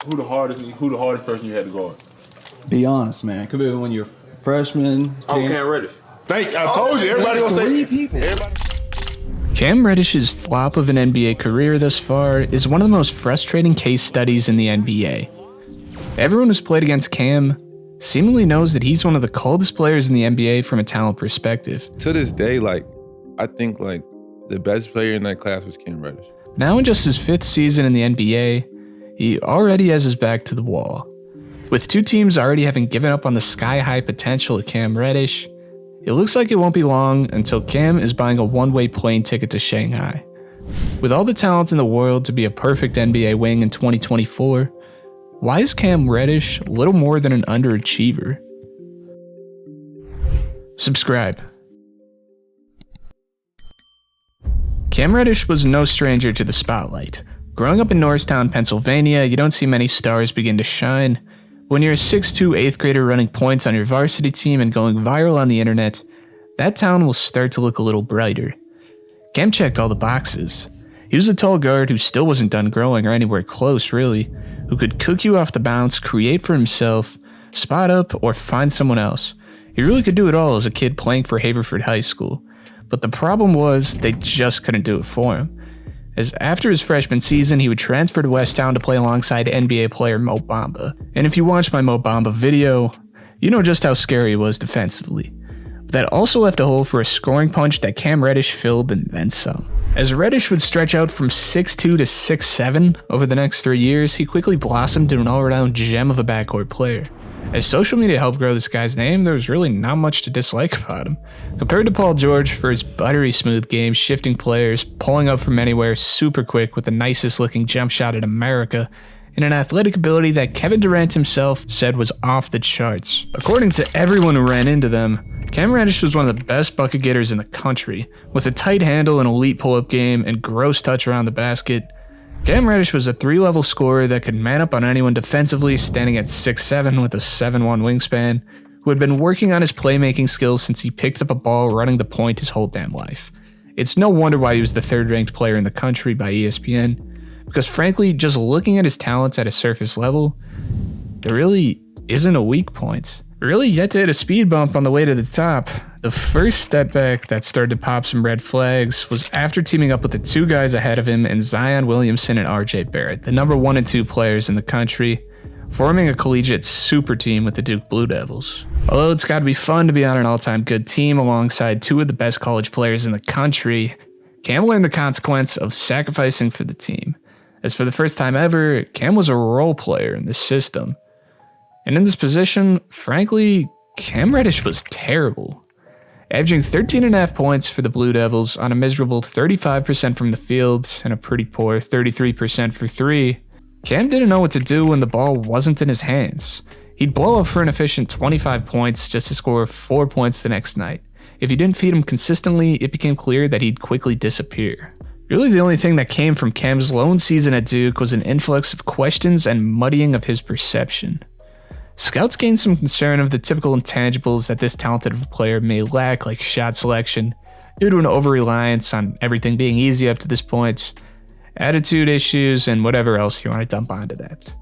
Who the hardest person you had to guard? Be honest, man. Could be when you're freshman. Cam Reddish. I told you. Everybody gonna say people. Cam Reddish's flop of an NBA career thus far is one of the most frustrating case studies in the NBA. Everyone who's played against Cam seemingly knows that he's one of the coldest players in the NBA from a talent perspective. To this day, I think the best player in that class was Cam Reddish. Now in just his 5th season in the NBA, he already has his back to the wall. With 2 teams already having given up on the sky-high potential of Cam Reddish, it looks like it won't be long until Cam is buying a one-way plane ticket to Shanghai. With all the talent in the world to be a perfect NBA wing in 2024, why is Cam Reddish little more than an underachiever? Subscribe. Cam Reddish was no stranger to the spotlight. Growing up in Norristown, Pennsylvania, you don't see many stars begin to shine. When you're a 6'2" 8th grader running points on your varsity team and going viral on the internet, that town will start to look a little brighter. Cam checked all the boxes. He was a tall guard who still wasn't done growing or anywhere close, really, who could cook you off the bounce, create for himself, spot up, or find someone else. He really could do it all as a kid playing for Haverford High School. But the problem was, they just couldn't do it for him. As after his freshman season, he would transfer to Westtown to play alongside NBA player Mo Bamba. And if you watched my Mo Bamba video, you know just how scary he was defensively. But that also left a hole for a scoring punch that Cam Reddish filled and then some. As Reddish would stretch out from 6'2" to 6'7" over the next 3 years, he quickly blossomed into an all-around gem of a backcourt player. As social media helped grow this guy's name, there was really not much to dislike about him. Compared to Paul George for his buttery smooth game, shifting players, pulling up from anywhere super quick with the nicest looking jump shot in America, and an athletic ability that Kevin Durant himself said was off the charts. According to everyone who ran into them, Cam Reddish was one of the best bucket getters in the country. With a tight handle, an elite pull-up game, and gross touch around the basket, Cam Reddish was a 3-level scorer that could man up on anyone defensively, standing at 6'7" with a 7'1" wingspan, who had been working on his playmaking skills since he picked up a ball running the point his whole damn life. It's no wonder why he was the 3rd-ranked player in the country by ESPN, because frankly, just looking at his talents at a surface level, there really isn't a weak point. Really yet to hit a speed bump on the way to the top. The first step back that started to pop some red flags was after teaming up with the 2 guys ahead of him in Zion Williamson and RJ Barrett, the number 1 and 2 players in the country, forming a collegiate super team with the Duke Blue Devils. Although it's gotta be fun to be on an all-time good team alongside 2 of the best college players in the country, Cam learned the consequence of sacrificing for the team. As for the first time ever, Cam was a role player in the system. And in this position, frankly, Cam Reddish was terrible. Averaging 13.5 points for the Blue Devils on a miserable 35% from the field and a pretty poor 33% for 3, Cam didn't know what to do when the ball wasn't in his hands. He'd blow up for an efficient 25 points just to score 4 points the next night. If you didn't feed him consistently, it became clear that he'd quickly disappear. Really, the only thing that came from Cam's lone season at Duke was an influx of questions and muddying of his perception. Scouts gained some concern of the typical intangibles that this talented of a player may lack, like shot selection, due to an over-reliance on everything being easy up to this point, attitude issues, and whatever else you want to dump onto that.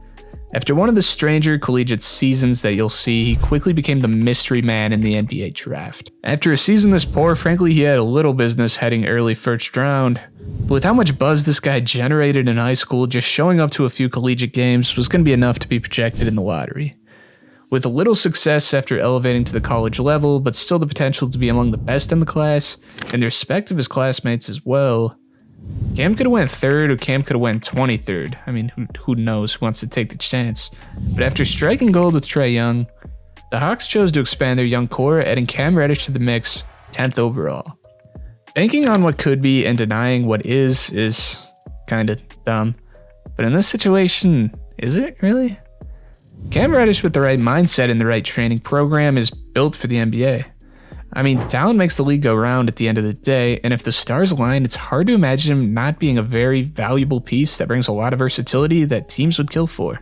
After one of the stranger collegiate seasons that you'll see, he quickly became the mystery man in the NBA draft. After a season this poor, frankly, he had a little business heading early first round, but with how much buzz this guy generated in high school, just showing up to a few collegiate games was going to be enough to be projected in the lottery. With a little success after elevating to the college level, but still the potential to be among the best in the class, and the respect of his classmates as well, Cam could have went 3rd or Cam could have went 23rd. I mean, who knows who wants to take the chance. But after striking gold with Trae Young, the Hawks chose to expand their young core, adding Cam Reddish to the mix, 10th overall. Banking on what could be and denying what is kinda dumb. But in this situation, is it really? Cam Reddish with the right mindset and the right training program is built for the NBA. I mean, talent makes the league go round at the end of the day, and if the stars align, it's hard to imagine him not being a very valuable piece that brings a lot of versatility that teams would kill for.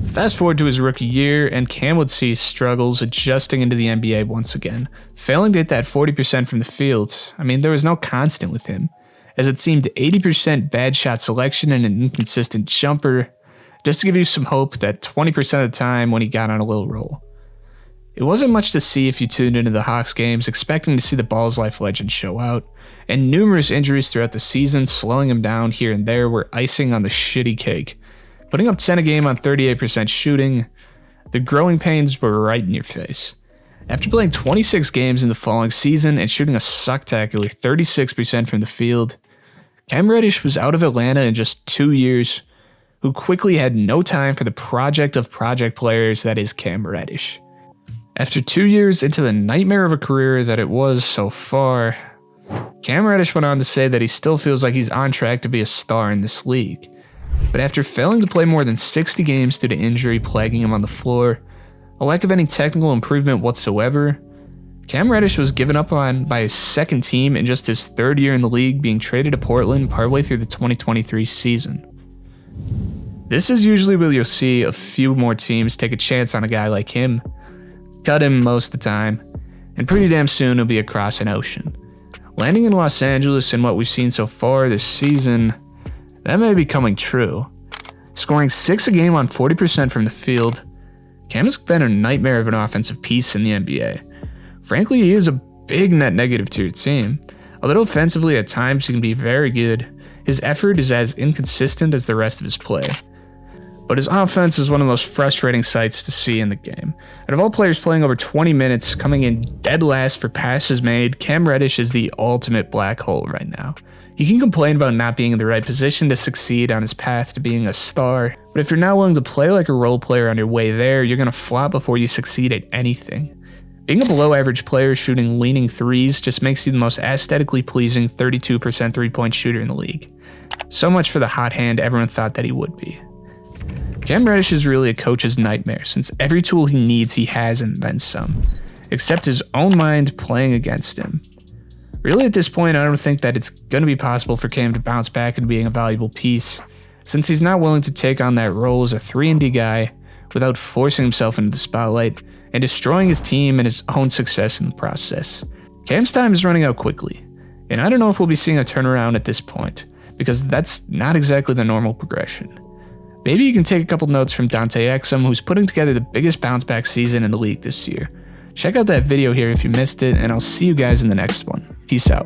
Fast forward to his rookie year, and Cam would see struggles adjusting into the NBA once again, failing to hit that 40% from the field. I mean, there was no constant with him, as it seemed 80% bad shot selection and an inconsistent jumper, just to give you some hope that 20% of the time when he got on a little roll. It wasn't much to see if you tuned into the Hawks games expecting to see the Balls Life legend show out, and numerous injuries throughout the season slowing him down here and there were icing on the shitty cake. Putting up 10 a game on 38% shooting, the growing pains were right in your face. After playing 26 games in the following season and shooting a sucktacular 36% from the field, Cam Reddish was out of Atlanta in just 2 years, who quickly had no time for the project of project players that is Cam Reddish. After 2 years into the nightmare of a career that it was so far, Cam Reddish went on to say that he still feels like he's on track to be a star in this league. But after failing to play more than 60 games due to injury plaguing him on the floor, a lack of any technical improvement whatsoever, Cam Reddish was given up on by his second team in just his third year in the league, being traded to Portland partway through the 2023 season. This is usually where you'll see a few more teams take a chance on a guy like him, cut him most of the time, and pretty damn soon he'll be across an ocean. Landing in Los Angeles and what we've seen so far this season, that may be coming true. Scoring 6 a game on 40% from the field, Cam has been a nightmare of an offensive piece in the NBA. Frankly, he is a big net negative to your team. Although offensively at times he can be very good, his effort is as inconsistent as the rest of his play. But his offense is one of the most frustrating sights to see in the game. Out of all players playing over 20 minutes, coming in dead last for passes made, Cam Reddish is the ultimate black hole right now. He can complain about not being in the right position to succeed on his path to being a star, but if you're not willing to play like a role player on your way there, you're going to flop before you succeed at anything. Being a below average player shooting leaning threes just makes you the most aesthetically pleasing 32% three-point shooter in the league. So much for the hot hand everyone thought that he would be. Cam Reddish is really a coach's nightmare, since every tool he needs he has and then some, except his own mind playing against him. Really at this point, I don't think that it's going to be possible for Cam to bounce back into being a valuable piece, since he's not willing to take on that role as a 3-and-D guy without forcing himself into the spotlight and destroying his team and his own success in the process. Cam's time is running out quickly, and I don't know if we'll be seeing a turnaround at this point, because that's not exactly the normal progression. Maybe you can take a couple notes from Dante Exum, who's putting together the biggest bounce back season in the league this year. Check out that video here if you missed it, and I'll see you guys in the next one. Peace out.